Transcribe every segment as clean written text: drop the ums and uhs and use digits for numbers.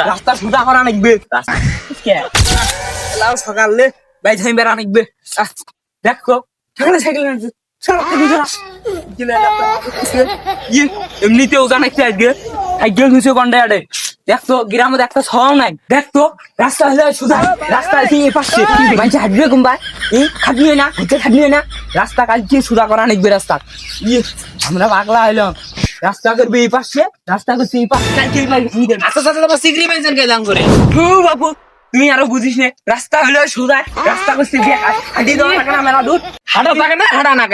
রাস্তা সোজা করা নাকবে সকালে বাই থাই বেড়া নাকবে দেখো সাইকেল এমনিতেও জানাইছে আজকে সাইকেল খুঁজে কন্ডায়ারে দেখতো গ্রামে একটা সবাও নাই দেখতো রাস্তা হলে সোজা রাস্তা এই পাশে মাঝে হাঁটবে কোনবাই খাটনিয়ে না খাটনিয়ে না রাস্তা কালকে সোজা করা নাকবে রাস্তা আমরা পাগলা হইলাম রাস্তা করবে এই পাশে রাস্তা করছে এই পাশে কালকে বাবু তুমি আরো বুঝিস না রাস্তা হলো সোজা রাস্তা করছে হাঁটি দেওয়া থাকে না মেলা দূর হাঁটা থাকে না হাঁটা না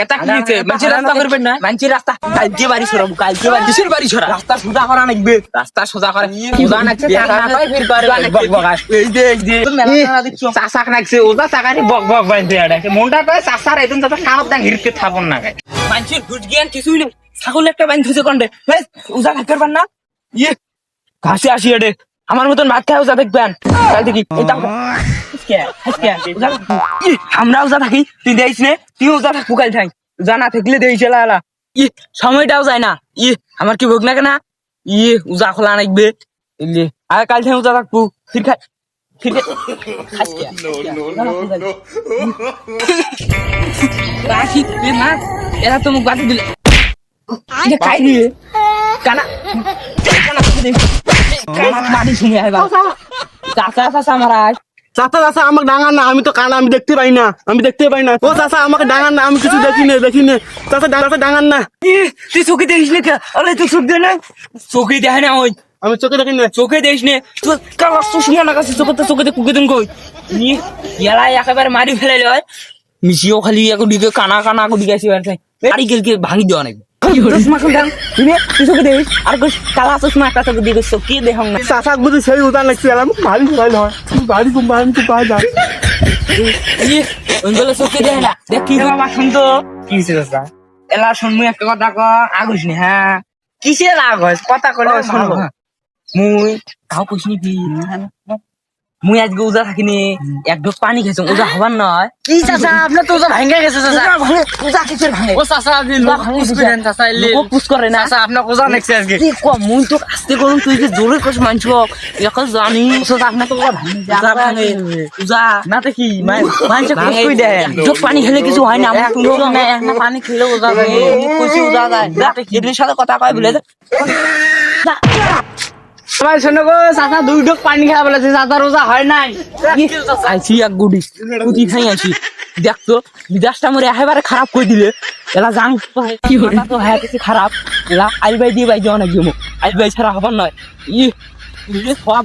মানুষের রাস্তা করবেন না মানুষের রাস্তা কালকে বাড়ি সরাবো কালকে দেশের বাড়ি সরা রাস্তা সোজা করা নাকবে রাস্তা সোজা করে সোজা নাকছে চাষাক নাকছে ওজা চাকারি বক বক বানতে মনটা কয় চাষার একদম চাষা কানত দাং হিরকে থাপন না মানুষের ঘুষ জ্ঞান কিছুই নেই ছাগল একটা বাইন ধুছে কন্ডে ওজা থাকতে পারবেন না ঘাসে আসি এডে আমার মতন ভাত খায় ওজা দেখবেন কাল দেখি আমরা ওজা থাকি তুই দেখিস নে তুই ওজা থাকবো কাল থাই ওজা না থাকলে দেখিস এলা সময়টাও যায় না আমার কি ভোগ না কেনা ওজা খোলা নাকবে আর কাল থাই ওজা থাকবো ফির খাই এরা তো মুখ বাতি দিলে খাই দিয়ে কানা মাটি শুনে চাচা চাচা মারাজ চাচা চাচা আমাকে ডাঙার না আমি তো কানা আমি দেখতে পাই না ও চাচা আমাকে ডাঙার না আমি কিছু দেখি না চাচা ডাঙার না তুই চোখে দেখিস না আরে তুই চোখ দে না চোখে দেখে না ওই আমি চোখে দেখি না চোখে দেখিস না তুই কালা সুষমা না কাছে চোখে কুকে দিন কই ইয়ালা একেবারে মারি ফেলাইলে হয় মিশিও খালি এখন দিকে কানা কানা করে দিকে আসি বাড়ি গেলকে ভাঙি দেওয়া নাকি চাচাক বুঝি সেই উদান লাগছে ভারী ভাই হয় ভারী চোখে দেয় না দেখ কি বাবা শুনতো কি চাচা এলা শুনবো একটা কথা ক আগুস নি হ্যাঁ কিসে রাগ হয় কথা কলে শুনবো মুই তাও কইসনি কি মুই আজকে ওজা থাকিনি এক ঢোক পানি খেয়েছি ওজা হবার নয় কি চাচা আপনার তো ওজা ভাঙে গেছে চাচা ওজা কিসের ভাঙে ও চাচা আপনি লোক পুশ করেন চাচা লোক পুশ করে না চাচা আপনার ওজা নেক্সট আজকে কি কম মুই তো আস্তে করুন তুই যে জোরে কস মানছ এখন জানি চাচা আপনার তো ওজা ভাঙে ওজা না তো কি মানছে পুশ কই দেয় ঢোক পানি খেলে কিছু হয় না আমরা শুনো না একটা পানি খেলে ওজা যায় কইছি ওজা যায় না এদের সাথে কথা কয় বলে সবাই শোনো গো চাচা দুই ঢোক পানি খাওয়া বলেছে চাচা রোজা হয় নাই আইছি এক গুটি গুটি খাই আইছি দেখতো বিদাসটা মরে একেবারে খারাপ করে দিলে এলা জাং কি হলো তো হ্যাঁ কিছু খারাপ এলা আইবাই দিয়ে বাই যাও না গেমো আইবাই ছাড়া হবার নয় খাওয়া